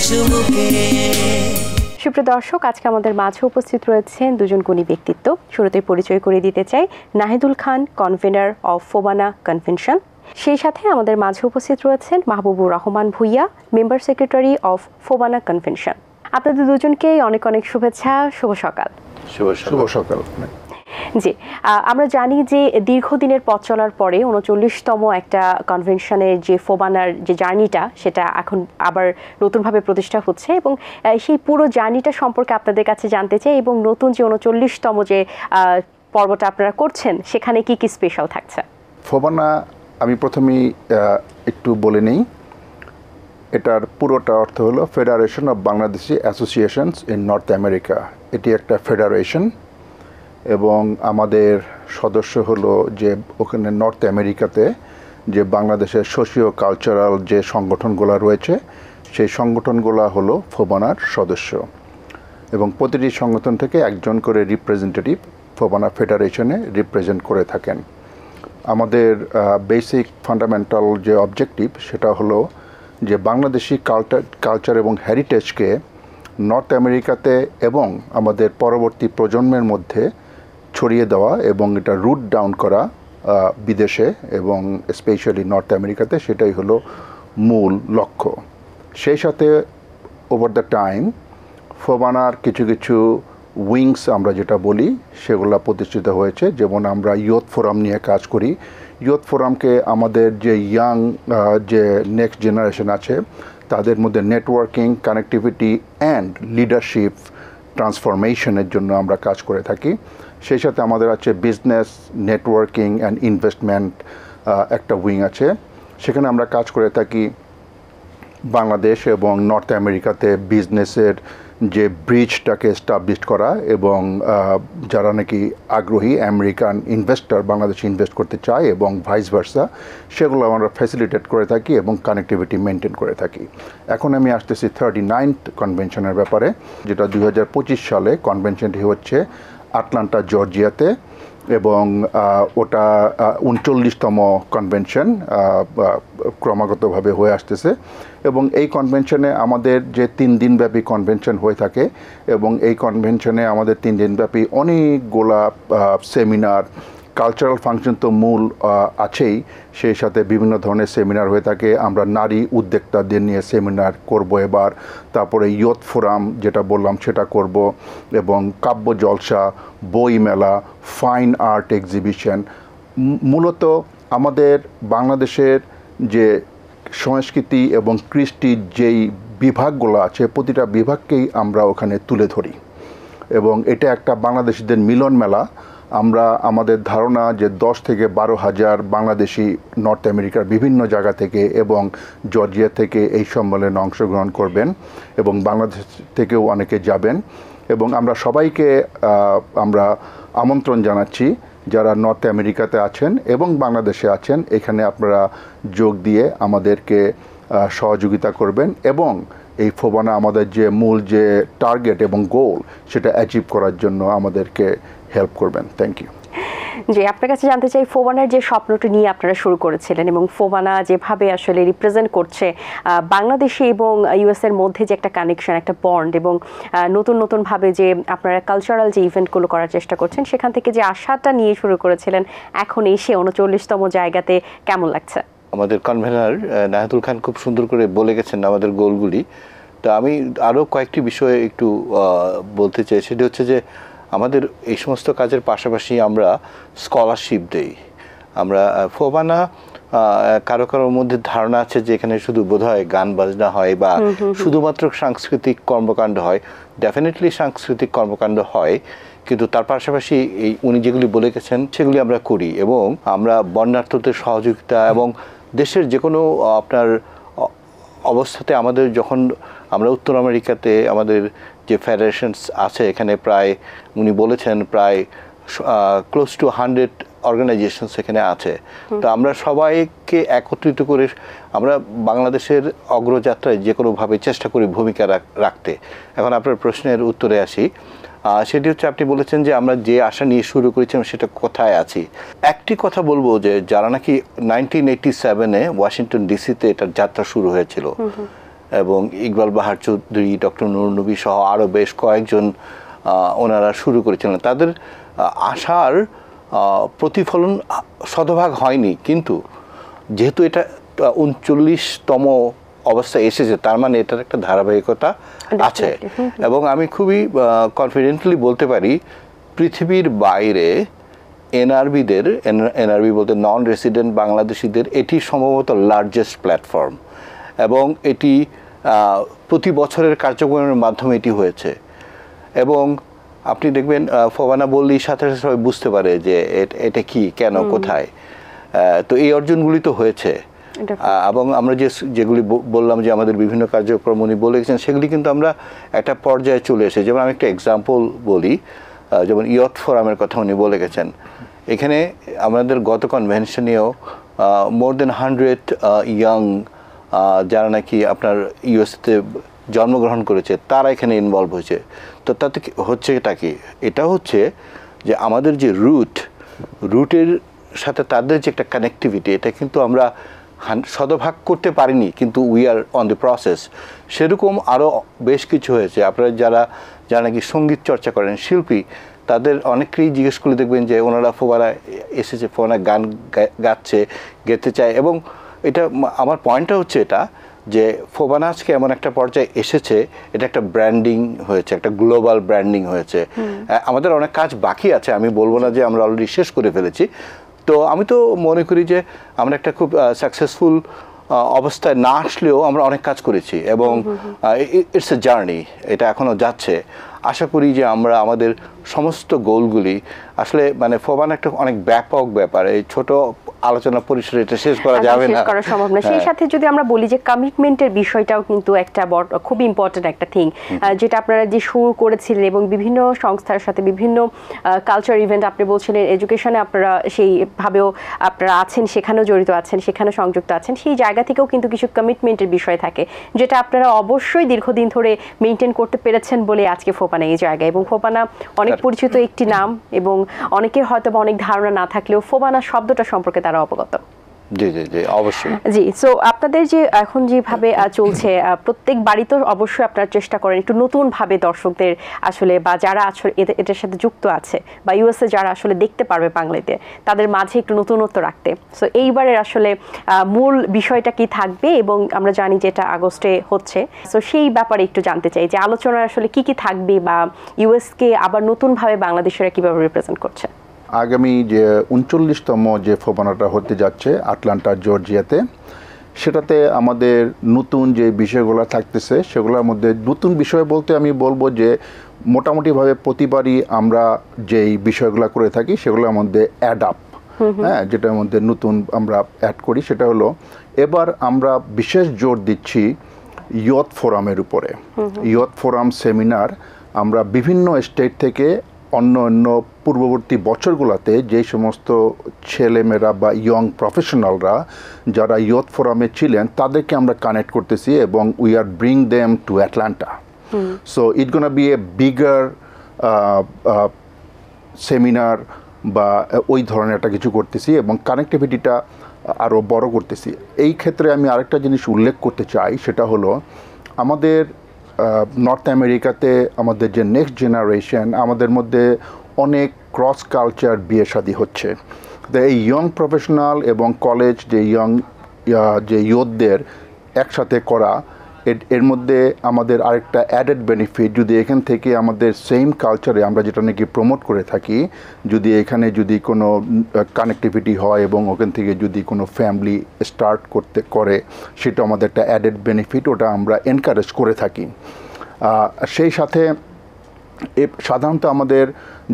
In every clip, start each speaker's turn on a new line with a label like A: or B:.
A: চুমুকে।
B: সুপ্রিয় দর্শক, আজকে আমাদের মাঝে উপস্থিত রয়েছেন দুজন গুণী ব্যক্তিত্ব। শুরুতে পরিচয় করে দিতে চাই Nahidul Khan, convener of FOBANA convention. সেই সাথে আমাদের মাঝে উপস্থিত রয়েছেন Mahbubur Rahman Bhuiyan, member secretary of FOBANA convention. আপনাদের দুজনকেই অনেক অনেক শুভেচ্ছা, শুভ সকাল।
C: শুভ সকাল।
B: জি, আমরা জানি যে দীর্ঘদিনের পথ চলার পরে ৩৯তম একটা কনভেনশনের যে ফোবানার যে জার্নিটা, সেটা এখন আবার নতুনভাবে প্রতিষ্ঠা হচ্ছে এবং সেই পুরো জার্নিটা সম্পর্কে আপনাদের কাছে জানতে চাই এবং নতুন যে ৩৯তম যে পর্বটা আপনারা করছেন সেখানে কি কি স্পেশাল থাকছে।
C: ফোবানা আমি প্রথমেই একটু বলে নেই, এটার পুরোটা অর্থ হলো federation of Bangladeshi associations in north America. এটি একটা ফেডারেশন এবং আমাদের সদস্য হলো যে ওখানে নর্থ আমেরিকাতে যে বাংলাদেশের সোশিও কালচারাল যে সংগঠনগুলো রয়েছে সেই সংগঠনগুলো হলো ফোবানার সদস্য এবং প্রতিটি সংগঠন থেকে একজন করে রিপ্রেজেন্টেটিভ ফোবানা ফেডারেশনে রিপ্রেজেন্ট করে থাকেন। আমাদের বেসিক ফান্ডামেন্টাল যে অবজেক্টিভ সেটা হলো যে বাংলাদেশি কালচার এবং হেরিটেজকে নর্থ আমেরিকাতে এবং আমাদের পরবর্তী প্রজন্মের মধ্যে ছড়িয়ে দেওয়া এবং এটা রুট ডাউন করা বিদেশে এবং স্পেশালি নর্থ আমেরিকাতে, সেটাই হলো মূল লক্ষ্য। সেই সাথে ওভার দ্য টাইম ফোবানার কিছু কিছু উইংস আমরা যেটা বলি সেগুলো প্রতিষ্ঠিত হয়েছে। যেমন আমরা ইয়ুথ ফোরাম নিয়ে কাজ করি। ইয়ুথ ফোরামকে আমাদের যে ইয়াং যে নেক্সট জেনারেশন আছে তাদের মধ্যে নেটওয়ার্কিং, কানেক্টিভিটি অ্যান্ড লিডারশিপ ট্রান্সফরমেশনের জন্য আমরা কাজ করে থাকি। সেই সাথে আমাদের আছে বিজনেস, নেটওয়ার্কিং অ্যান্ড ইনভেস্টমেন্ট একটা উইং আছে। সেখানে আমরা কাজ করে থাকি বাংলাদেশ এবং নর্থ আমেরিকাতে বিজনেসের যে ব্রিজটাকে এস্টাবলিশ করা এবং যারা নাকি আগ্রহী আমেরিকান ইনভেস্টর বাংলাদেশে ইনভেস্ট করতে চায় এবং ভাইস ভার্সা, সেগুলো আমরা ফ্যাসিলিটেট করে থাকি এবং কানেক্টিভিটি মেনটেন করে থাকি। এখন আমি আসতেছি 39th কনভেনশনের ব্যাপারে, যেটা 2025 সালে কনভেনশনটি হচ্ছে আটলান্টা, জর্জিয়াতে এবং ওটা 39তম কনভেনশন ক্রমাগতভাবে হয়ে আসতেছে। এবং এই কনভেনশনে আমাদের যে 3 দিনব্যাপী কনভেনশন হয়ে থাকে এবং এই কনভেনশনে আমাদের 3 দিনব্যাপী অনেকগুলা সেমিনার, কালচারাল ফাংশন তো মূল আছেই, সেই সাথে বিভিন্ন ধরনের সেমিনার হয়ে থাকে। আমরা নারী উদ্যোক্তাদের নিয়ে সেমিনার করব এবার, তারপরে ইয়ুথ ফোরাম যেটা বললাম সেটা করব এবং কাব্য জলসা, বই মেলা, ফাইন আর্ট এক্সিবিশন। মূলত আমাদের বাংলাদেশের যে সংস্কৃতি এবং কৃষ্টির যেই বিভাগগুলো আছে প্রতিটা বিভাগকেই আমরা ওখানে তুলে ধরি এবং এটা একটা বাংলাদেশিদের মিলন মেলা। আমরা আমাদের ধারণা যে 10 থেকে 12 হাজার বাংলাদেশি নর্থ আমেরিকার বিভিন্ন জায়গা থেকে এবং জর্জিয়া থেকে এই সম্মেলনে অংশগ্রহণ করবেন এবং বাংলাদেশ থেকেও অনেকে যাবেন এবং আমরা সবাইকে আমরা আমন্ত্রণ জানাচ্ছি যারা নর্থ আমেরিকাতে আছেন এবং বাংলাদেশে আছেন, এখানে আপনারা যোগ দিয়ে আমাদেরকে সহযোগিতা করবেন এবং এই ফোবানা আমাদের যে মূল যে টার্গেট এবং গোল সেটা অ্যাচিভ করার জন্য আমাদেরকে হেল্প করবেন। Thank you.
B: জি, আপনার কাছে জানতে চাই ফোবানার যে স্বপ্নটি নিয়ে আপনারা শুরু করেছিলেন এবং ফোবানা যেভাবে আসলে রিপ্রেজেন্ট করছে বাংলাদেশে এবং ইউএস এর মধ্যে যে একটা কানেকশন, একটা বন্ড এবং নতুনভাবে যে আপনারা কালচারাল যে ইভেন্টগুলো করার চেষ্টা করছেন, সেখান থেকে যে আশাটা নিয়ে শুরু করেছিলেন, এখন এসে 39তম জায়গাতে কেমন লাগছে?
D: আমাদের কনভেনার নাহিদুল খান খুব সুন্দর করে বলে গেছেন আমাদের গোলগুলি। তো আমি আরও কয়েকটি বিষয়ে একটু বলতে চাই। সেটি হচ্ছে যে আমাদের এই সমস্ত কাজের পাশাপাশি আমরা স্কলারশিপ দেই। আমরা ফোবানা কারোর মধ্যে ধারণা আছে যে এখানে শুধু বোধহয় গান বাজনা হয় বা শুধুমাত্র সাংস্কৃতিক কর্মকাণ্ড হয়। ডেফিনেটলি সাংস্কৃতিক কর্মকাণ্ড হয়, কিন্তু তার পাশাপাশি এই উনি যেগুলি বলে গেছেন সেগুলি আমরা করি এবং আমরা বন্যার্থদের সহযোগিতা এবং দেশের যে কোনো আপনার অবস্থাতে আমাদের যখন আমরা উত্তর আমেরিকাতে আমাদের যে ফেডারেশনস আছে এখানে প্রায় উনি বলেছেন প্রায় ক্লোজ টু 100 অর্গানাইজেশনস এখানে আছে। তো আমরা সবাইকে একত্রিত করে আমরা বাংলাদেশের অগ্রযাত্রায় যে কোনোভাবে চেষ্টা করি ভূমিকা রাখতে। এখন আপনার প্রশ্নের উত্তরে আসি। সেটি হচ্ছে আপনি বলেছেন যে আমরা যে আশা নিয়ে শুরু করেছিলাম সেটা কোথায় আছি। একটি কথা বলবো যে যারা নাকি 1987-এ ওয়াশিংটন ডিসিতে এটার যাত্রা শুরু হয়েছিল, এবং ইকবাল বাহার চৌধুরী, ডক্টর নুর নবী সহ আরও বেশ কয়েকজন ওনারা শুরু করেছিলেন। তাদের আশার প্রতিফলন শতভাগ হয়নি, কিন্তু যেহেতু এটা 39তম অবস্থায় এসেছে, তার মানে এটার একটা ধারাবাহিকতা আছে। এবং আমি খুবই কনফিডেন্টলি বলতে পারি পৃথিবীর বাইরে এনআরবি বলতে নন রেসিডেন্ট বাংলাদেশিদের এটি সম্ভবত লার্জেস্ট প্ল্যাটফর্ম, এবং এটি প্রতি বছরের কার্যক্রমের মাধ্যমে এটি হয়েছে। এবং আপনি দেখবেন ফোবানা বললেই সাথে সাথে সবাই বুঝতে পারে যে এটা কি, কেন, কোথায়। তো এই অর্জনগুলি তো হয়েছে, এবং আমরা যেগুলি বললাম যে আমাদের বিভিন্ন কার্যক্রম উনি বলে গেছেন, সেগুলি কিন্তু আমরা একটা পর্যায়ে চলে এসেছি। যেমন আমি একটা এক্সাম্পল বলি, যেমন ইয়থ ফোরামের কথা উনি বলে গেছেন। এখানে আমাদের গত কনভেনশনেও মোর দেন 100 ইয়াং যারা নাকি আপনার ইউএসএতে জন্মগ্রহণ করেছে, তারা এখানে ইনভলভ হয়েছে। তো তাতে হচ্ছে এটা কি, এটা হচ্ছে যে আমাদের যে রুটের সাথে তাদের যে একটা কানেক্টিভিটি, এটা কিন্তু আমরা শতভাগ করতে পারিনি, কিন্তু we are on the process. সেরকম আরও বেশ কিছু হয়েছে। আপনারা যারা নাকি সঙ্গীত চর্চা করেন, শিল্পী, তাদের অনেকেই জিজ্ঞেস করে দেখবেন যে ওনারা ফোবানা এসেছে, ফোবানা গান গাচ্ছে, গেতে চায়। এবং এটা আমার পয়েন্টটা হচ্ছে এটা যে ফোবানা আজকে এমন একটা পর্যায়ে এসেছে, এটা একটা ব্র্যান্ডিং হয়েছে, একটা গ্লোবাল ব্র্যান্ডিং হয়েছে। আমাদের অনেক কাজ বাকি আছে, আমি বলবো না যে আমরা অলরেডি শেষ করে ফেলেছি। তো আমি তো মনে করি যে আমরা একটা খুব সাকসেসফুল অবস্থায় না আসলেও আমরা অনেক কাজ করেছি, এবং ইটস এ জার্নি, এটা এখনও যাচ্ছে। আশা করি যে আমরা আমাদের সমস্ত গোলগুলি আসলে, মানে ফোবানা একটা অনেক ব্যাপক ব্যাপার, এই ছোট আলোচনা পরিসরে এটা শেষ করা যাবে না,
B: শেষ করা সম্ভব না। সেই সাথে যদি আমরা বলি যে কমিটমেন্টের বিষয়টাও কিন্তু একটা খুব ইম্পর্টেন্ট একটা থিং, যেটা আপনারা যে শুরু করেছিলেন এবং বিভিন্ন সংস্থার সাথে বিভিন্ন কালচার ইভেন্ট, আপনি বলছিলেন এডুকেশনে আপনারা সেইভাবেও আপনারা আছেন, সেখানেও জড়িত আছেন, সেখানে সংযুক্ত আছেন। সেই জায়গা থেকেও কিন্তু কিছু কমিটমেন্টের বিষয় থাকে, যেটা আপনারা অবশ্যই দীর্ঘদিন ধরে মেনটেন করতে পেরেছেন বলে আজকে ফোবানা এই জায়গায়। এবং ফোবানা অনেক পরিচিত একটি নাম, এবং অনেকের হয়তো অনেক ধারণা না থাকলেও ফোবানা শব্দটা সম্পর্কে তারা অবগত।
D: জি জি জি, অবশ্যই।
B: জি, সো আপনাদের যে এখন যেভাবে চলছে, প্রত্যেক বাড়ি তো অবশ্যই আপনারা চেষ্টা করেন একটু নতুন ভাবে দর্শকদের আসলে, বা যারা আসলে এটার সাথে যুক্ত আছে, বা ইউএসএ যারা আসলে দেখতে পারবে বাংলাতে, তাদের মাঝে একটু নতুনত্ব রাখতে। সো এইবারের আসলে মূল বিষয়টা কি থাকবে, এবং আমরা জানি যে এটা আগস্টে হচ্ছে, সো সেই ব্যাপারে একটু জানতে চাই যে আলোচনায় আসলে কি কি থাকবে, বা ইউএসকে আবার নতুনভাবে বাংলাদেশিরা কিভাবে রিপ্রেজেন্ট করছে।
C: আগামী যে 39তম যে ফোবানাটা হতে যাচ্ছে আটলান্টা জর্জিয়াতে, সেটাতে আমাদের নতুন যে বিষয়গুলো থাকতেছে, সেগুলোর মধ্যে নতুন বিষয় বলতে আমি বলবো যে মোটামুটিভাবে প্রতিবারই আমরা যেই বিষয়গুলো করে থাকি সেগুলোর মধ্যে অ্যাড হ্যাঁ, যেটার মধ্যে নতুন আমরা অ্যাড করি, সেটা হলো এবার আমরা বিশেষ জোর দিচ্ছি ইয়থ ফোরামের উপরে। ইয়থ ফোরাম সেমিনার আমরা বিভিন্ন স্টেট থেকে অন্য পূর্ববর্তী বছরগুলোতে যে সমস্ত ছেলেমেয়েরা বা ইয়ং প্রফেশনালরা যারা ইয়থ ফোরামে ছিলেন, তাদেরকে আমরা কানেক্ট করতেছি, এবং we are bring them to Atlanta. So it gonna B A bigger seminar, বা ওই ধরনের একটা কিছু করতেছি, এবং কানেক্টিভিটিটা আরও বড় করতেছি। এই ক্ষেত্রে আমি আরেকটা জিনিস উল্লেখ করতে চাই, সেটা হলো আমাদের নর্থ আমেরিকাতে আমাদের যে নেক্সট জেনারেশন, আমাদের মধ্যে অনেক ক্রস কালচার বিয়ে শাদী হচ্ছে। তো এই ইয়ং প্রফেশনাল এবং কলেজ যে ইয়ুথদের একসাথে করা, এর মধ্যে আমাদের আরেকটা অ্যাডেড বেনিফিট, যদি এখান থেকে আমাদের সেম কালচারে আমরা যেটা নাকি প্রমোট করে থাকি, যদি এখানে যদি কোনো কানেক্টিভিটি হয় এবং ওখান থেকে যদি কোনো ফ্যামিলি স্টার্ট করে, সেটা আমাদের একটা অ্যাডেড বেনিফিট, ওটা আমরা এনকারেজ করে থাকি। সেই সাথে সাধারণত আমাদের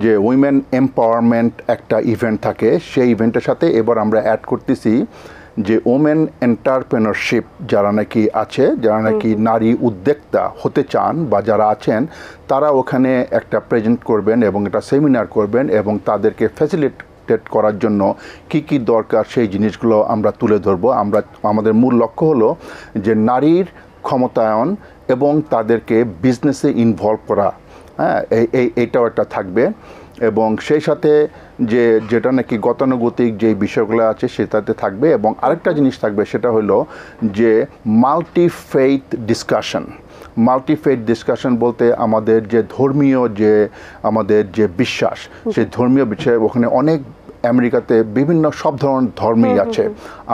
C: যে উইমেন এম্পাওয়ারমেন্ট একটা ইভেন্ট থাকে, সেই ইভেন্টের সাথে এবার আমরা অ্যাড করতেছি যে ওমেন এন্টারপ্রেনারশিপ যারা নাকি আছে, যারা নাকি নারী উদ্যোক্তা হতে চান বা যারা আছেন, তারা ওখানে একটা প্রেজেন্ট করবেন এবং একটা সেমিনার করবেন, এবং তাদেরকে ফ্যাসিলিটেট করার জন্য কি কি দরকার সেই জিনিসগুলো আমরা তুলে ধরবো। আমাদের মূল লক্ষ্য হলো যে নারীর ক্ষমতায়ন এবং তাদেরকে বিজনেসে ইনভলভ করা। হ্যাঁ, এইটাও একটা থাকবে। এবং সেই সাথে যেটা নাকি গতানুগতিক যে বিষয়গুলো আছে সেটাতে থাকবে, এবং আরেকটা জিনিস থাকবে সেটা হলো যে multi faith discussion. Multi faith discussion বলতে আমাদের যে ধর্মীয় আমাদের যে বিশ্বাস, সেই ধর্মীয় বিষয়ে ওখানে অনেক আমেরিকাতে বিভিন্ন সব ধরনের ধর্মই আছে।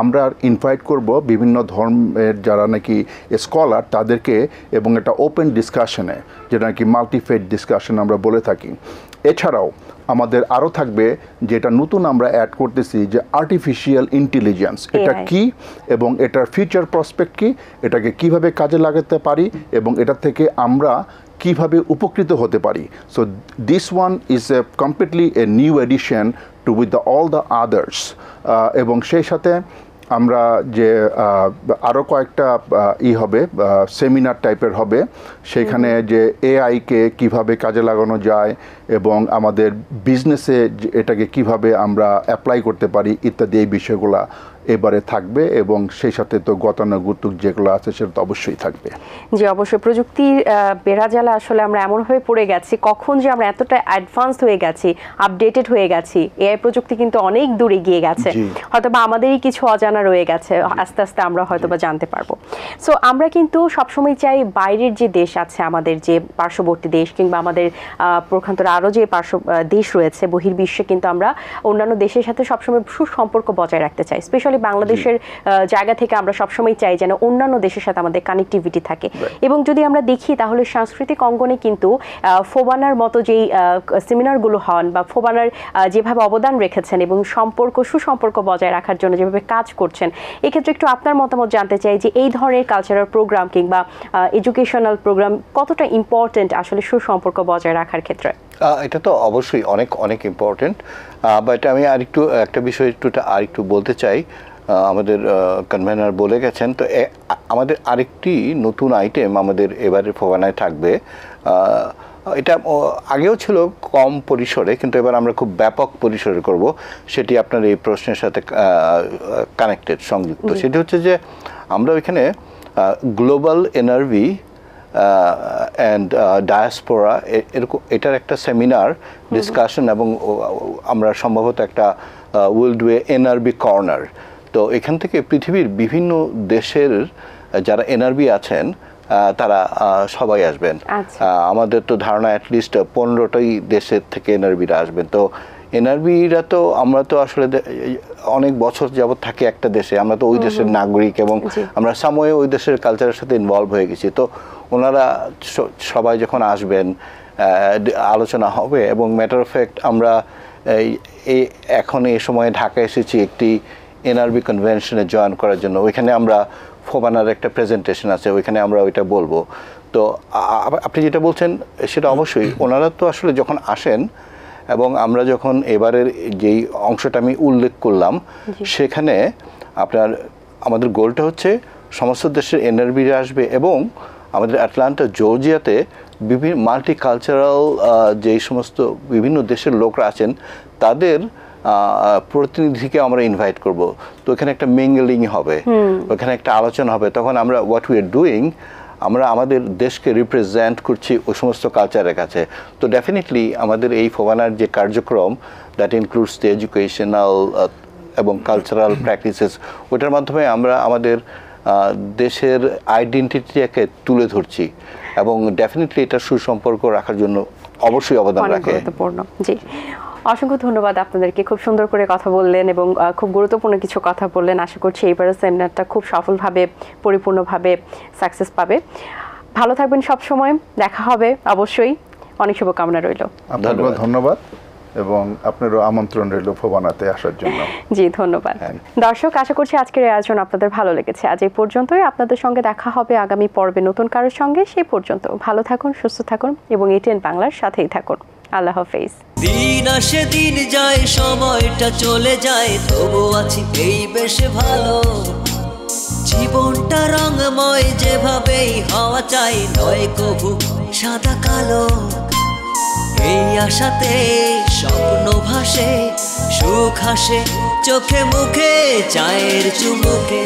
C: আমরা ইনভাইট করব বিভিন্ন ধর্মের যারা নাকি স্কলার তাদেরকে, এবং এটা ওপেন ডিসকাশনে, যেটা নাকি মাল্টি ফেইথ ডিসকাশন আমরা বলে থাকি। এছাড়াও আমাদের আরও থাকবে, যেটা নতুন আমরা অ্যাড করতেছি, যে আর্টিফিশিয়াল ইন্টেলিজেন্স এটা কি এবং এটার ফিউচার প্রসপেক্ট কি, এটাকে কিভাবে কাজে লাগাতে পারি এবং এটা থেকে আমরা কিভাবে উপকৃত হতে পারি। So this one is a completely a new addition to with all the others. এবং সেই সাথে আমরা যে আরও কয়েকটা হবে, সেমিনার টাইপের হবে, সেখানে যে এআইকে কিভাবে কাজে লাগানো যায় এবং আমাদের বিজনেসে এটাকে কিভাবে আমরা অ্যাপ্লাই করতে পারি ইত্যাদি এই বিষয়গুলো এবারে থাকবে। এবং সেই সাথে তো গতানুগতিক যেগুলো আছে সেটা তো অবশ্যই থাকবে।
B: জি অবশ্যই, প্রযুক্তির বেড়াজালে আসলে আমরা এমনভাবে পড়ে গেছি, কখন যে আমরা এতটা অ্যাডভান্স হয়ে গেছি, আপডেটেড হয়ে গেছি, এআই প্রযুক্তি কিন্তু অনেক দূরে গিয়ে গেছে, হয়তো বা আমাদেরই কিছু অজানা রয়ে গেছে, আস্তে আস্তে আমরা হয়তো বা জানতে পারবো। সো আমরা কিন্তু সবসময় চাই বাইরের যে দেশ আছে, আমাদের যে পার্শ্ববর্তী দেশ কিংবা আমাদের প্রখান্তরে আরও যে দেশ রয়েছে বহির্বিশ্বে, কিন্তু আমরা অন্যান্য দেশের সাথে সবসময় সুসম্পর্ক বজায় রাখতে চাই। স্পেশালি বাংলাদেশের জায়গা থেকে আমরা সবসময় চাই যেন অন্যান্য দেশের সাথে আমাদের কানেক্টিভিটি থাকে। এবং যদি আমরা দেখি তাহলে সাংস্কৃতিক অঙ্গনে কিন্তু ফোবানার মতো যেই সেমিনারগুলো হন বা ফোবানার যেভাবে অবদান রেখেছেন এবং সুসম্পর্ক বজায় রাখার জন্য যেভাবে কাজ করছেন, এক্ষেত্রে একটু আপনার মতামত জানতে চাই যে এই ধরনের কালচারাল প্রোগ্রাম কিংবা এডুকেশনাল প্রোগ্রাম কতটা ইম্পর্টেন্ট আসলে সুসম্পর্ক বজায় রাখার ক্ষেত্রে।
D: এটা তো অবশ্যই অনেক অনেক ইম্পর্টেন্ট, বাট আমি একটা বিষয় আরেকটু বলতে চাই। আমাদের কনভেনার বলে গেছেন, তো আমাদের আরেকটি নতুন আইটেম আমাদের এবারের ফোবানায় থাকবে। এটা আগেও ছিল কম পরিসরে, কিন্তু এবার আমরা খুব ব্যাপক পরিসরে করব। সেটি আপনার এই প্রশ্নের সাথে কানেক্টেড, সংযুক্ত। সেটি হচ্ছে যে আমরা ওইখানে গ্লোবাল এনআরভি অ্যান্ড ডায়াসপোরা এটার একটা সেমিনার ডিসকাশন, এবং আমরা সম্ভবত একটা will do a NRB corner. তো এখান থেকে পৃথিবীর বিভিন্ন দেশের যারা এনআরবি আছেন তারা সবাই আসবেন। আমাদের তো ধারণা অ্যাটলিস্ট 15টাই দেশের থেকে এনআরবিরা আসবেন। তো এনআরবিরা তো আমরা তো আসলে অনেক বছর যাবত থাকি একটা দেশে, আমরা তো ওই দেশের নাগরিক এবং আমরা সময়ে ওই দেশের কালচারের সাথে ইনভলভ হয়ে গেছি। তো ওনারা সবাই যখন আসবেন আলোচনা হবে, এবং ম্যাটার অফ ফ্যাক্ট আমরা এখন এই সময়ে ঢাকা এসেছি একটি এনআরবি কনভেনশনে জয়েন করার জন্য। ওইখানে আমরা ফোবানার একটা প্রেজেন্টেশন আছে, ওইখানে আমরা ওইটা বলবো। তো আপনি যেটা বলছেন সেটা অবশ্যই ওনারা তো আসলে যখন আসেন, এবং আমরা যখন এবারের যেই অংশটা আমি উল্লেখ করলাম সেখানে আমাদের গোলটা হচ্ছে সমস্ত দেশের এনআরবিরা আসবে, এবং আমাদের অ্যাটলান্টা জর্জিয়াতে বিভিন্ন মাল্টিকালচারাল যেই সমস্ত বিভিন্ন দেশের লোকরা আছেন তাদের প্রতিনিধিকে আমরা ইনভাইট করব। তো এখানে একটা মিঙ্গলিং হবে, ওখানে একটা আলোচনা হবে। তখন আমরা হোয়াট উই আর ডুইং, আমরা আমাদের দেশকে রিপ্রেজেন্ট করছি ওই সমস্ত কালচারের কাছে। তো ডেফিনেটলি আমাদের এই ফোবানার যে কার্যক্রম, দ্যাট ইনক্লুডস দ্য এডুকেশনাল এবং কালচারাল প্র্যাকটিসেস, ওটার মাধ্যমে আমরা আমাদের দেশের আইডেন্টিটিকে তুলে ধরছি, এবং ডেফিনেটলি এটা সুসম্পর্ক রাখার জন্য অবশ্যই অবদান রাখে।
B: গুরুত্বপূর্ণ। জি, অসংখ্য ধন্যবাদ আপনাদেরকে, খুব সুন্দর করে কথা বললেন এবং খুব গুরুত্বপূর্ণ কিছু কথা বললেন। আশা করছি এইবারের সেমিনারটা খুব সফলভাবে পরিপূর্ণভাবে সাকসেস পাবে। ভালো থাকবেন সব সময়, দেখা হবে অবশ্যই। অনেক শুভকামনা রইল।
C: আপনাকে ধন্যবাদ এবং আপনারও আমন্ত্রণ রইল ফোবানাতে আসার জন্য।
B: জি ধন্যবাদ। দর্শক, আশা করছি আজকের আয়োজন আপনাদের ভালো লেগেছে। আজ এই পর্যন্তই। আপনাদের সঙ্গে দেখা হবে আগামী পর্বে নতুন কারোর সঙ্গে। সেই পর্যন্ত ভালো থাকুন, সুস্থ থাকুন এবং এটিএন বাংলার সাথেই থাকুন। আল্লাহ হাফেজ।
A: দিন আসে দিন যায়, সময়টা চলে যায়, তবু আছি এই বেশ ভালো। জীবনটা রঙময়, যেভাবেই হওয়া চাই, নয় কবু সাদা কালো। এই আশাতে স্বপ্ন ভাসে, সুখ হাসে চোখে মুখে, চায়ের চুমুকে।